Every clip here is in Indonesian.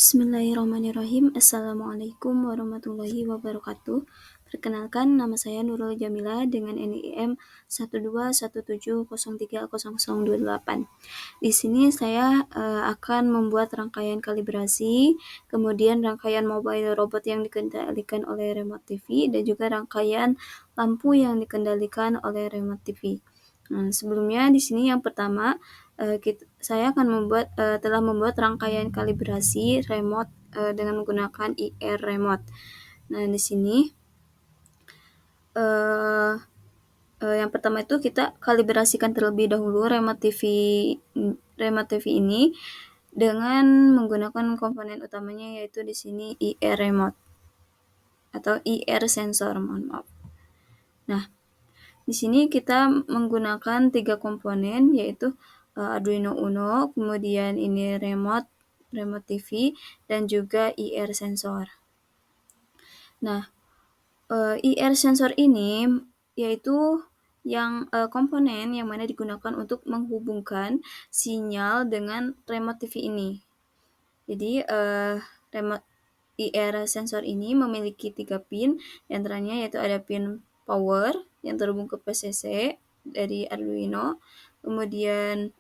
Bismillahirrahmanirrahim. Assalamualaikum warahmatullahi wabarakatuh. Perkenalkan, nama saya Nurul Jamila dengan NIM 121703008. Di sini saya akan membuat rangkaian kalibrasi, kemudian rangkaian mobile robot yang dikendalikan oleh remote TV, dan juga rangkaian lampu yang dikendalikan oleh remote TV. Sebelumnya di sini yang pertama saya akan telah membuat rangkaian kalibrasi remote dengan menggunakan IR remote. Nah, di sini yang pertama itu kita kalibrasikan terlebih dahulu remote TV ini dengan menggunakan komponen utamanya, yaitu di sini IR remote atau IR sensor, mohon maaf. Nah, di sini kita menggunakan 3 komponen, yaitu Arduino Uno, kemudian ini remote TV, dan juga IR sensor. Nah, IR sensor ini yaitu komponen yang mana digunakan untuk menghubungkan sinyal dengan remote TV ini. Jadi remote IR sensor ini memiliki 3 pin, di antaranya yaitu ada pin power yang terhubung ke PCC dari Arduino, kemudian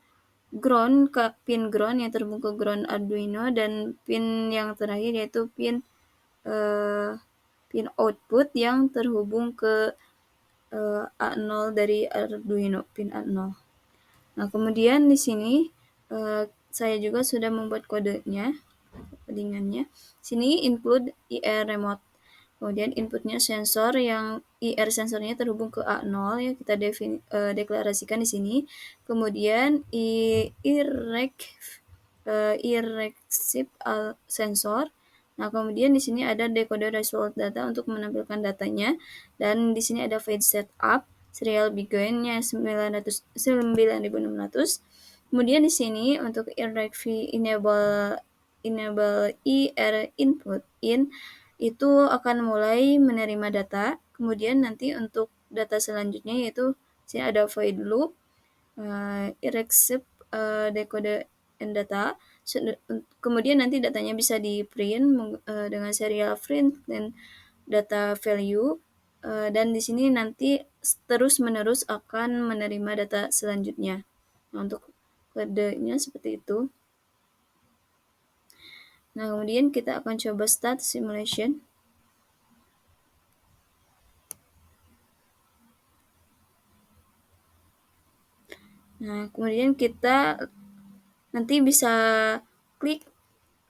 pin ground yang terhubung ke ground Arduino, dan pin yang terakhir yaitu pin output yang terhubung ke A0 dari Arduino, pin A0. Nah, kemudian di sini saya juga sudah membuat codingannya. Sini include IR remote. Kemudian inputnya sensor, yang IR sensornya terhubung ke A0 ya, kita deklarasikan di sini. Kemudian irreversible sensor. Nah, kemudian di sini ada decoder result data untuk menampilkan datanya, dan di sini ada fade setup, serial begin-nya 9600. Kemudian di sini untuk enable IR input itu akan mulai menerima data. Kemudian nanti untuk data selanjutnya yaitu sini ada void loop, irreversible decoder and data. Kemudian nanti datanya bisa di print dengan serial print dan data value, dan di sini nanti terus menerus akan menerima data selanjutnya. Nah, untuk kodenya seperti itu. Nah, kemudian kita akan coba start simulation. Nah, kemudian kita nanti bisa klik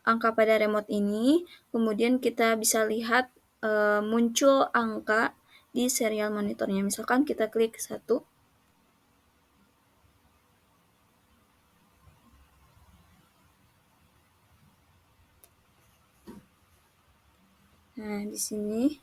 angka pada remote ini, kemudian kita bisa lihat muncul angka di serial monitornya. Misalkan kita klik 1. Nah, di sini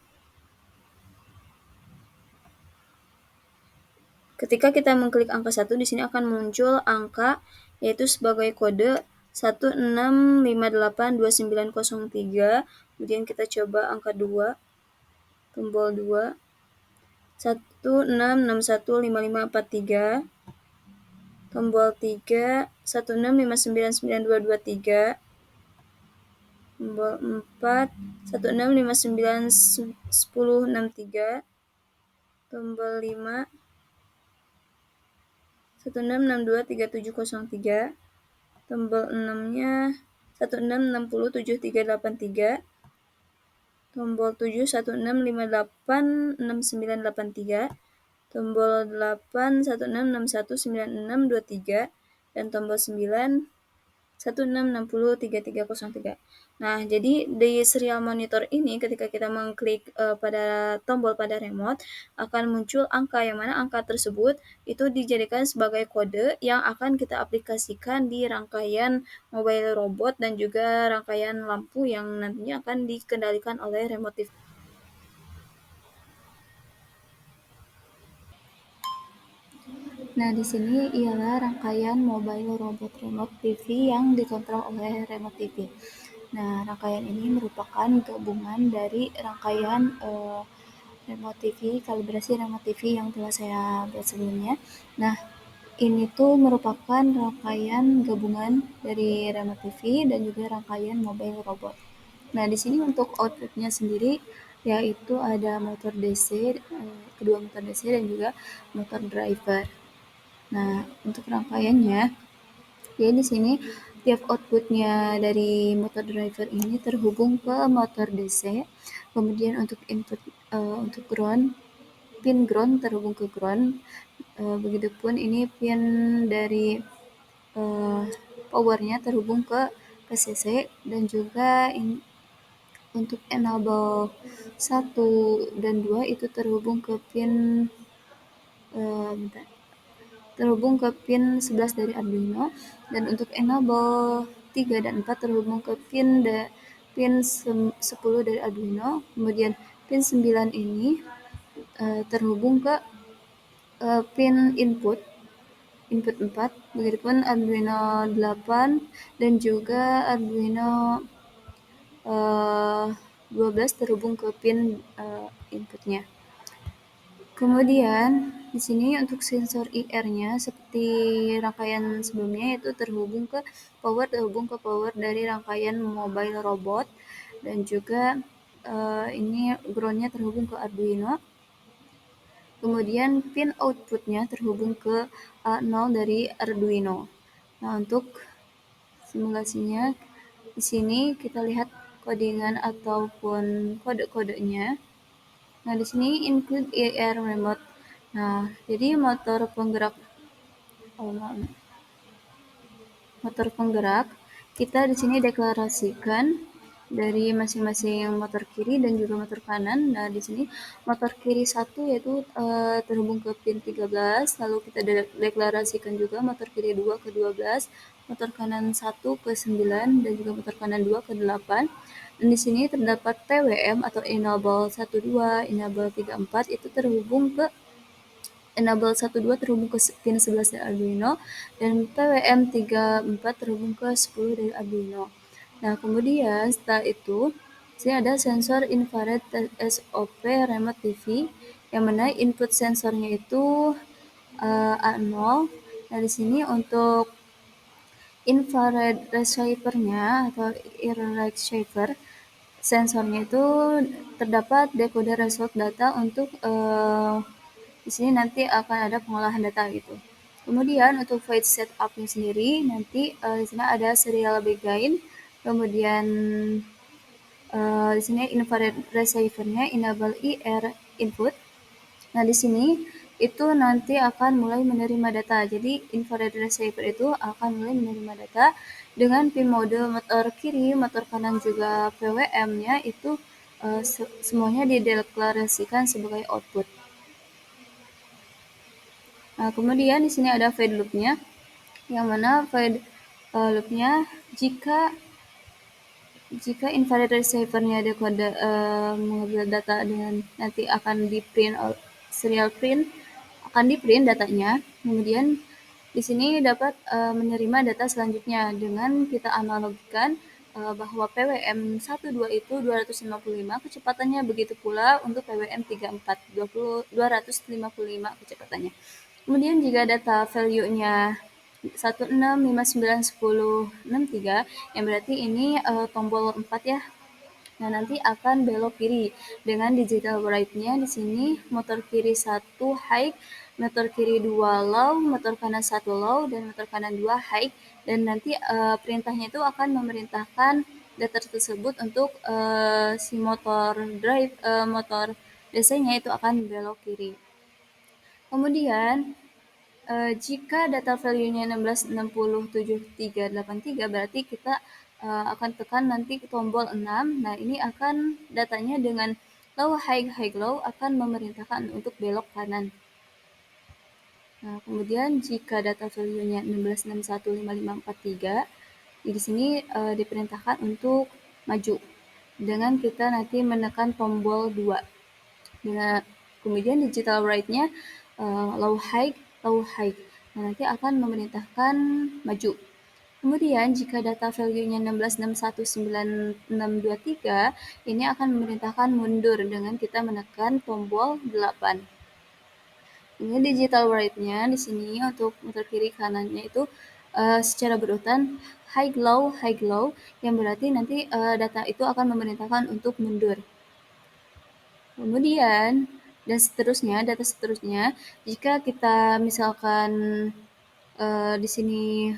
ketika kita mengklik angka 1, di sini akan muncul angka yaitu sebagai kode 16582903. Kemudian kita coba angka 2, tombol 2, 16615543, tombol 3, 16599223, tombol 4, 16591063, tombol 5, 16623703, tombol 6-nya 16607383, tombol 7 16586983, tombol 8 16619623, dan tombol 9 16603303. Nah, jadi di serial monitor ini ketika kita mengklik pada tombol pada remote akan muncul angka, yang mana angka tersebut itu dijadikan sebagai kode yang akan kita aplikasikan di rangkaian mobile robot dan juga rangkaian lampu yang nantinya akan dikendalikan oleh remote TV. Nah, di sini ialah rangkaian mobile robot remote TV yang dikontrol oleh remote TV. Nah, rangkaian ini merupakan gabungan dari rangkaian remote TV, kalibrasi remote TV yang telah saya buat sebelumnya. Nah, ini tuh merupakan rangkaian gabungan dari remote TV dan juga rangkaian mobile robot. Nah, di sini untuk outputnya sendiri yaitu ada motor DC, kedua motor DC dan juga motor driver. Nah, untuk rangkaiannya, ya di sini tiap outputnya dari motor driver ini terhubung ke motor DC. Kemudian untuk input untuk pin ground terhubung ke ground. Begitupun ini pin dari powernya terhubung ke PCC dan juga untuk enable 1 dan 2 itu terhubung ke pin terhubung ke pin 11 dari Arduino, dan untuk enable 3 dan 4 terhubung ke pin 10 dari Arduino. Kemudian pin 9 ini terhubung ke pin input 4, begitupun Arduino 8 dan juga Arduino 12 terhubung ke pin inputnya. Kemudian di sini untuk sensor IR-nya seperti rangkaian sebelumnya, yaitu terhubung ke power dari rangkaian mobile robot, dan juga ini ground-nya terhubung ke Arduino. Kemudian pin output-nya terhubung ke A0 dari Arduino. Nah, untuk simulasinya di sini kita lihat codingan ataupun kode-kodenya. Nah, di sini include AR remote. Nah, jadi motor penggerak kita di sini deklarasikan dari masing-masing motor kiri dan juga motor kanan. Nah, di sini motor kiri 1 yaitu terhubung ke pin 13, lalu kita deklarasikan juga motor kiri 2 ke 12, motor kanan 1 ke 9 dan juga motor kanan 2 ke 8. Dan di sini terdapat PWM atau enable 12, enable 34 itu terhubung ke enable 12 terhubung ke pin 11 dari Arduino, dan PWM 34 terhubung ke 10 dari Arduino. Nah, kemudian setelah itu, sini ada sensor infrared SOP remote TV, yang mana input sensornya itu A0. Nah, di sini untuk infrared receiver-nya atau receiver sensornya itu terdapat decoder result data untuk di sini nanti akan ada pengolahan data gitu. Kemudian untuk void setup-nya sendiri nanti di sini ada serial begain, kemudian di sini infrared receiver-nya enable IR input. Nah, di sini itu nanti akan mulai menerima data. Jadi infrared receiver itu akan mulai menerima data dengan pin mode motor kiri, motor kanan juga PWM-nya itu semuanya dideklarasikan sebagai output. Nah, kemudian di sini ada fade loop-nya, yang mana fade loop-nya jika infrared receiver-nya decoder mengambil data dengan nanti akan di print serial print, akan di print datanya. Kemudian di sini dapat menerima data selanjutnya dengan kita analogikan bahwa PWM 12 itu 255 kecepatannya, begitu pula untuk PWM 34 255 kecepatannya. Kemudian jika data value-nya 16, 59, 10, 63, yang berarti ini tombol 4 ya. Nah, nanti akan belok kiri dengan digital write-nya di sini motor kiri 1 high, motor kiri 2 low, motor kanan 1 low, dan motor kanan 2 high, dan nanti perintahnya itu akan memerintahkan data tersebut untuk si motor DC-nya itu akan belok kiri. Kemudian jika data value-nya 16, 60, 7, 3, 8, 3, berarti kita akan tekan nanti tombol 6. Nah, ini akan datanya dengan low, high, high, low akan memerintahkan untuk belok kanan. Nah, kemudian jika data value-nya 16, 61, 5, 5, 4, 3, di sini diperintahkan untuk maju dengan kita nanti menekan tombol 2. Dengan kemudian digital write-nya low high, low high. Nah, nanti akan memerintahkan maju. Kemudian jika data value-nya 16, 61, 9, 6, 2, 3, ini akan memerintahkan mundur dengan kita menekan tombol 8. Ini digital write-nya di sini untuk motor kiri kanannya itu secara berurutan high low, yang berarti nanti data itu akan memerintahkan untuk mundur. Kemudian dan seterusnya, data seterusnya, jika kita misalkan di sini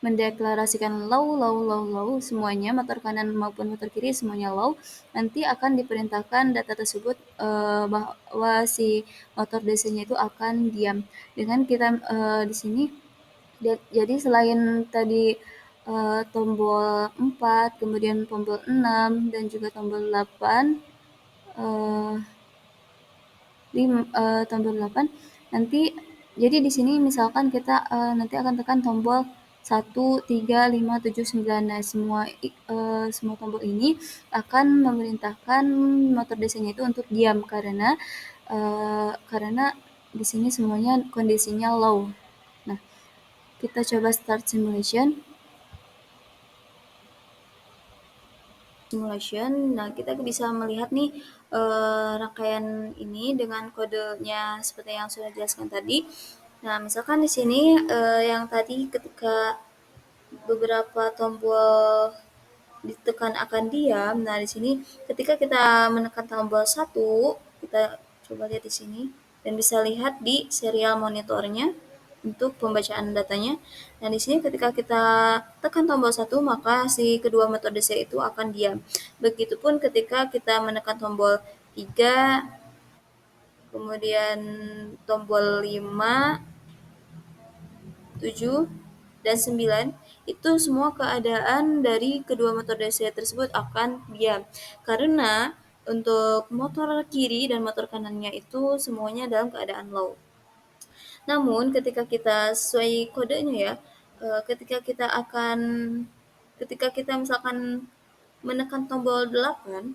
mendeklarasikan low semuanya, motor kanan maupun motor kiri semuanya low, nanti akan diperintahkan data tersebut bahwa si motor DC-nya itu akan diam. Dengan kita di sini, jadi selain tadi tombol 4, kemudian tombol 6, dan juga tombol 8, tombol 8, nanti jadi di sini misalkan kita nanti akan tekan tombol 1, 3, 5, 7, 9. Nah, semua tombol ini akan memerintahkan motor DC-nya itu untuk diam karena di sini semuanya kondisinya low. Nah, kita coba start simulation. Nah, kita bisa melihat nih rangkaian ini dengan kodenya seperti yang sudah dijelaskan tadi. Nah, misalkan di sini yang tadi ketika beberapa tombol ditekan akan diam. Nah, di sini ketika kita menekan tombol 1, kita coba lihat di sini dan bisa lihat di serial monitornya untuk pembacaan datanya. Nah, di sini ketika kita tekan tombol 1, maka si kedua motor DC itu akan diam. Begitupun ketika kita menekan tombol 3, kemudian tombol 5, 7, dan 9, itu semua keadaan dari kedua motor DC tersebut akan diam. Karena untuk motor kiri dan motor kanannya itu semuanya dalam keadaan low. Namun ketika kita sesuai kodenya ya, ketika kita misalkan menekan tombol 8,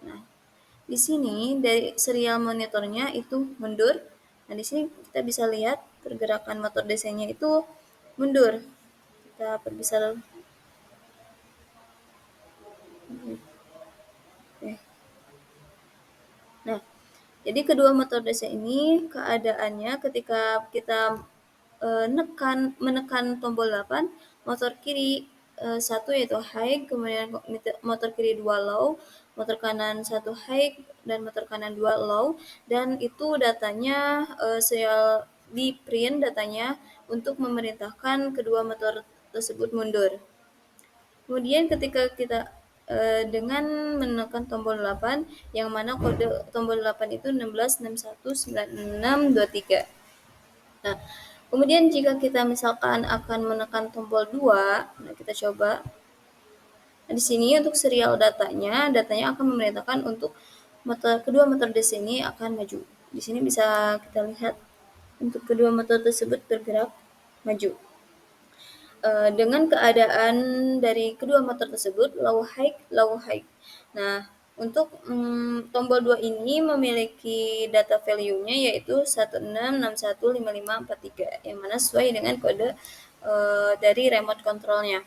nah di sini dari serial monitornya itu mundur. Nah, di sini kita bisa lihat pergerakan motor DC-nya itu mundur. Kita perbesar. Nah, jadi kedua motor DC ini keadaannya ketika kita menekan tombol 8, motor kiri 1 yaitu high, kemudian motor kiri 2 low, motor kanan 1 high, dan motor kanan 2 low, dan itu datanya serial di print datanya untuk memerintahkan kedua motor tersebut mundur. Kemudian ketika kita dengan menekan tombol 8, yang mana kode tombol 8 itu 16619623. Nah, kemudian jika kita misalkan akan menekan tombol 2, nah kita coba. Nah, di sini untuk serial datanya akan memerintahkan untuk kedua motor DC ini akan maju. Di sini bisa kita lihat untuk kedua motor tersebut bergerak maju. Dengan keadaan dari kedua motor tersebut low high. Nah, untuk tombol 2 ini memiliki data value-nya yaitu 16615543, yang mana sesuai dengan kode dari remote control-nya.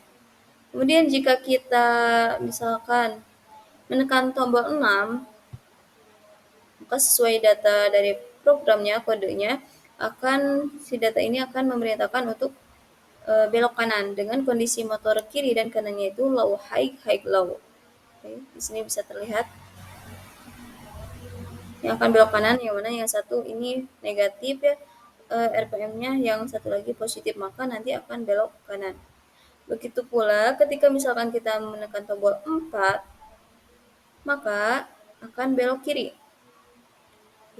Kemudian jika kita misalkan menekan tombol 6, maka sesuai data dari programnya, kodenya, si data ini akan memerintahkan untuk belok kanan dengan kondisi motor kiri dan kanannya itu low high low. Oke, di sini bisa terlihat yang akan belok kanan, yang mana yang satu ini negatif ya RPM-nya, yang satu lagi positif, maka nanti akan belok kanan. Begitu pula ketika misalkan kita menekan tombol 4, maka akan belok kiri.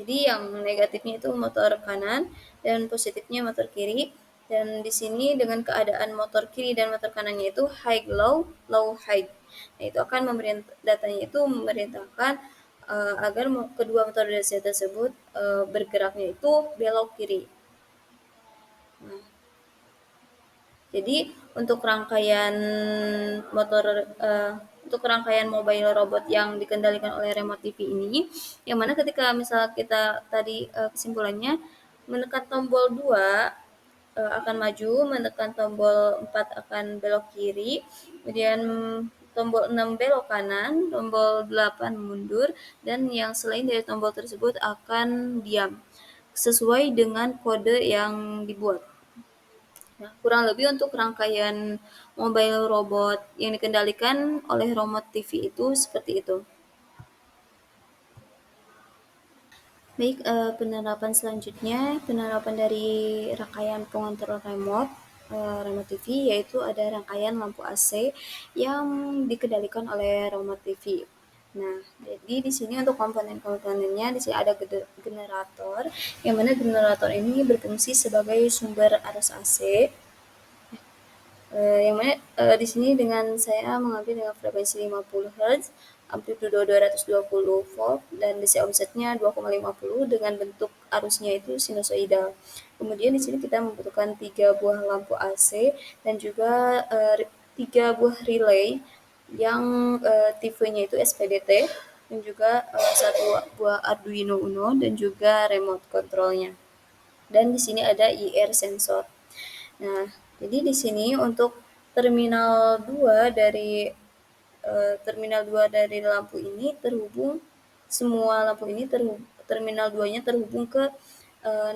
Jadi yang negatifnya itu motor kanan dan positifnya motor kiri. Dan di sini dengan keadaan motor kiri dan motor kanannya itu high low high. Nah, itu akan datanya itu memerintahkan agar kedua motor DC tersebut bergeraknya itu belok kiri. Nah, jadi untuk rangkaian mobile robot yang dikendalikan oleh remote TV ini, yang mana ketika misal kita tadi kesimpulannya menekan tombol 2 akan maju, menekan tombol 4 akan belok kiri, kemudian tombol 6 belok kanan, tombol 8 mundur, dan yang selain dari tombol tersebut akan diam. sesuai dengan kode yang dibuat. Nah, kurang lebih untuk rangkaian mobile robot yang dikendalikan oleh remote TV itu seperti itu. Baik, penerapan selanjutnya, penerapan dari rangkaian pengontrol remote TV, yaitu ada rangkaian lampu AC yang dikendalikan oleh remote TV. Nah, jadi di sini untuk komponen-komponennya, di sini ada generator, yang mana generator ini berfungsi sebagai sumber arus AC, yang mana di sini dengan saya mengambil dengan frekuensi 50 Hz, amplitudo 220 volt, dan DC offsetnya 2,50 dengan bentuk arusnya itu sinusoidal. Kemudian di sini kita membutuhkan 3 buah lampu AC dan juga 3 buah relay yang tipenya itu SPDT, dan juga 1 buah Arduino Uno dan juga remote controlnya. Dan di sini ada IR sensor. Nah, jadi di sini untuk terminal 2 dari lampu ini terhubung, semua lampu ini terminal 2-nya terhubung ke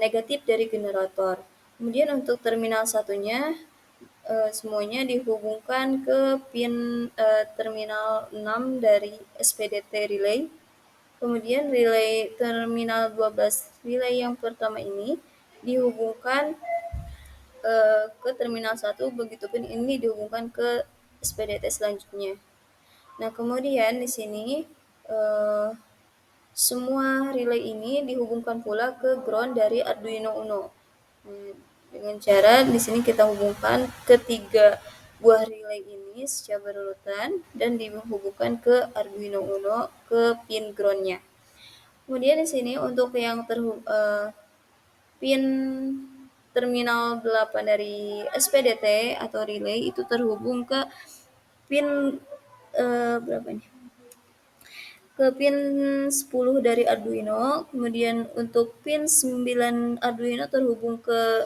negatif dari generator. Kemudian untuk terminal satunya semuanya dihubungkan ke pin terminal 6 dari SPDT relay. Kemudian relay terminal 12 relay yang pertama ini dihubungkan ke terminal 1, begitupun ini dihubungkan ke SPDT selanjutnya. Nah, kemudian di sini semua relay ini dihubungkan pula ke ground dari Arduino Uno. Dengan cara di sini kita hubungkan ketiga buah relay ini secara berurutan dan dihubungkan ke Arduino Uno ke pin groundnya. Kemudian di sini untuk yang pin terminal 8 dari SPDT atau relay itu terhubung ke pin berapa nih? Ke pin 10 dari Arduino, kemudian untuk pin 9 Arduino terhubung ke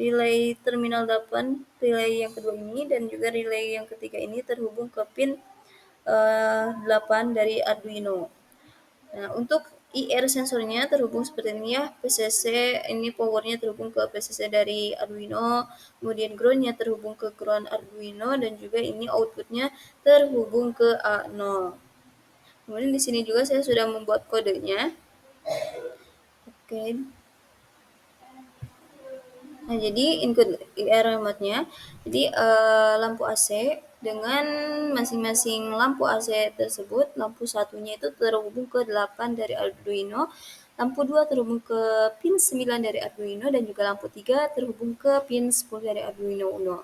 relay terminal 8, relay yang kedua ini, dan juga relay yang ketiga ini terhubung ke pin 8 dari Arduino. Nah, untuk IR sensornya terhubung seperti ini ya, PCC ini powernya terhubung ke PCC dari Arduino, kemudian groundnya terhubung ke ground Arduino, dan juga ini outputnya terhubung ke A0. Kemudian di sini juga saya sudah membuat kodenya. Oke. Nah, jadi input IR remote-nya, jadi lampu AC dengan masing-masing lampu AC tersebut, lampu satunya itu terhubung ke 8 dari Arduino, lampu 2 terhubung ke pin 9 dari Arduino, dan juga lampu 3 terhubung ke pin 10 dari Arduino Uno.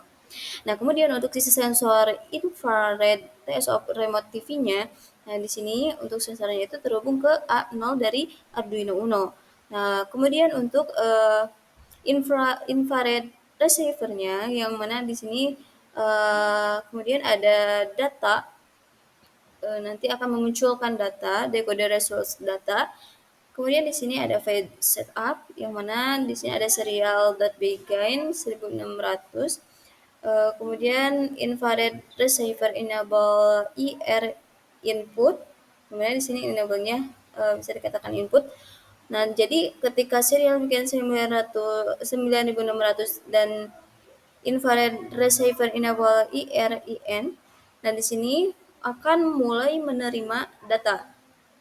Nah, kemudian untuk sisi sensor infrared TSO remote TV-nya, nah di sini untuk sensornya itu terhubung ke A0 dari Arduino Uno. Nah, kemudian untuk infrared receiver-nya, yang mana di sini kemudian ada data, nanti akan memunculkan data, decoder resource data. Kemudian di sini ada fade setup, yang mana di sini ada serial.begin 1600. Kemudian infrared receiver enable IR input. Kemudian di sini enable-nya bisa dikatakan input. Nah, jadi ketika serial begin 9600 dan infrared receiver enable IRIN, dan di sini akan mulai menerima data.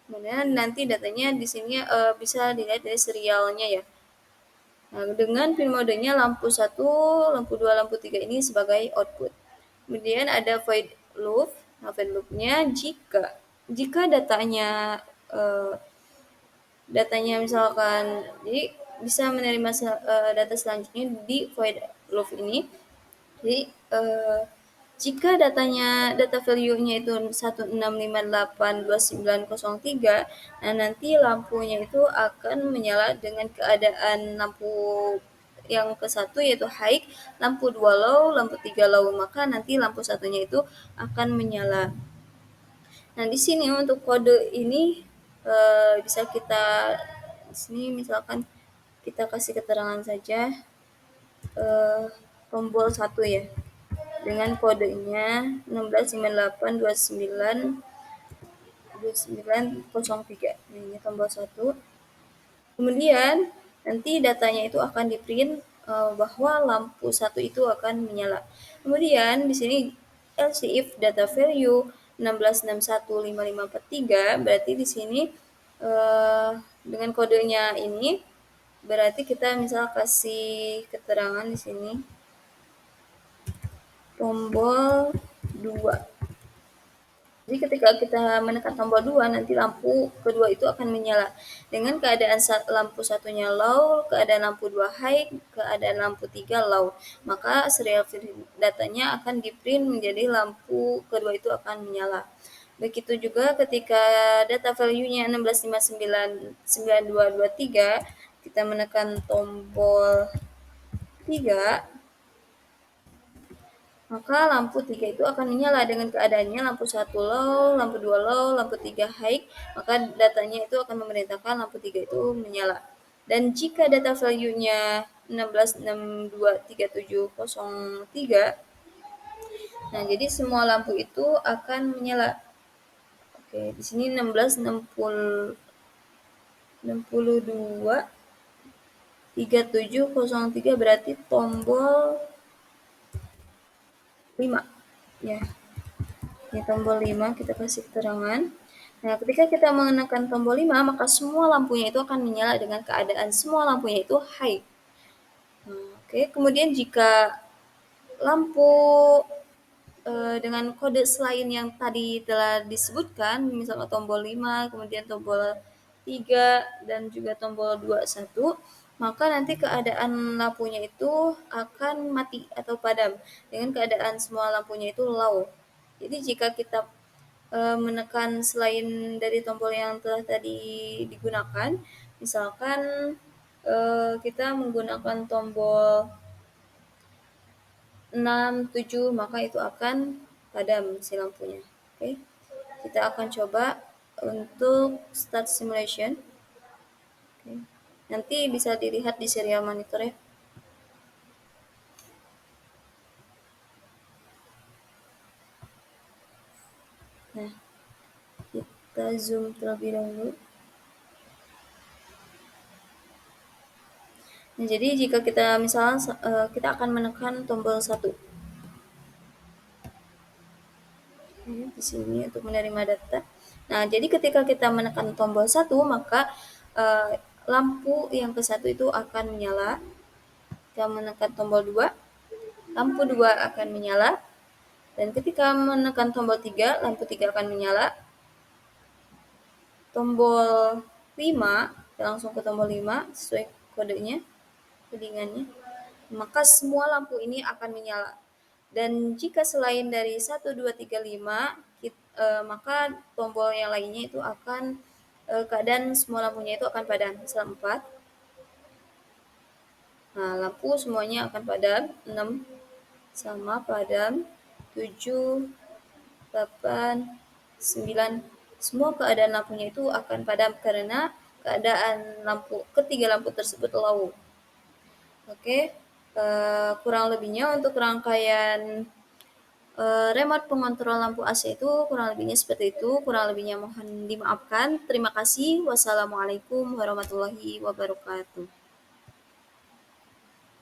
Kemudian nanti datanya di sini bisa dilihat dari serialnya ya. Nah, dengan pin modenya lampu 1, lampu 2, lampu 3 ini sebagai output. Kemudian ada void loop. Nah, void loop-nya jika datanya misalkan, jadi bisa menerima data selanjutnya di void loop ini. Jadi jika data value-nya itu 16582903, nah nanti lampunya itu akan menyala dengan keadaan lampu yang ke satu yaitu high, lampu 2 low, lampu 3 low, maka nanti lampu satunya itu akan menyala. Nah, di sini untuk kode ini bisa kita di sini misalkan kita kasih keterangan saja tombol 1 ya, dengan kodenya 16982903. Ini tombol 1. Kemudian nanti datanya itu akan di-print bahwa lampu 1 itu akan menyala. Kemudian di sini else if data value 16615543 berarti di sini dengan kodenya ini berarti kita misal kasih keterangan di sini tombol 2. Jadi ketika kita menekan tombol 2 nanti lampu kedua itu akan menyala. Dengan keadaan lampu satunya low, keadaan lampu 2 high, keadaan lampu 3 low. Maka serial datanya akan di-print menjadi lampu kedua itu akan menyala. Begitu juga ketika data value-nya 16599223, kita menekan tombol 3, maka lampu 3 itu akan menyala dengan keadaannya lampu 1 low, lampu 2 low, lampu 3 high, maka datanya itu akan memerintahkan lampu 3 itu menyala. Dan jika data value-nya 16623703, nah jadi semua lampu itu akan menyala. Oke, di sini 16623703 berarti tombol 5 ya. Ini tombol 5 kita kasih keterangan. Nah, ketika kita menekan tombol 5 maka semua lampunya itu akan menyala dengan keadaan semua lampunya itu high. Oke, kemudian jika lampu dengan kode selain yang tadi telah disebutkan, misalnya tombol 5, kemudian tombol 3, dan juga tombol 21, maka nanti keadaan lampunya itu akan mati atau padam dengan keadaan semua lampunya itu low. Jadi jika kita menekan selain dari tombol yang telah tadi digunakan, misalkan kita menggunakan tombol 6, 7, maka itu akan padam si lampunya. Oke. Kita akan coba untuk start simulation. Oke. Nanti bisa dilihat di serial monitor ya. Nah, kita zoom terlebih dahulu. Nah, jadi jika kita misalnya kita akan menekan tombol 1. Di sini untuk menerima data. Nah, jadi ketika kita menekan tombol 1, maka lampu yang ke-1 itu akan menyala. Kita menekan tombol 2, lampu 2 akan menyala. Dan ketika menekan tombol 3, lampu 3 akan menyala. Tombol 5, kita langsung ke tombol 5 sesuai kodenya, kodingannya. Maka semua lampu ini akan menyala. Dan jika selain dari 1, 2, 3, 5, maka tombol yang lainnya itu akan keadaan semua lampunya itu akan padam. Misal 4. Nah, lampu semuanya akan padam. 6 sama padam. 7, 8, 9. Semua keadaan lampunya itu akan padam karena keadaan ketiga lampu tersebut low. Oke, kurang lebihnya untuk rangkaian remote pengontrol lampu AC itu kurang lebihnya seperti itu. Kurang lebihnya mohon dimaafkan. Terima kasih. Wassalamualaikum warahmatullahi wabarakatuh.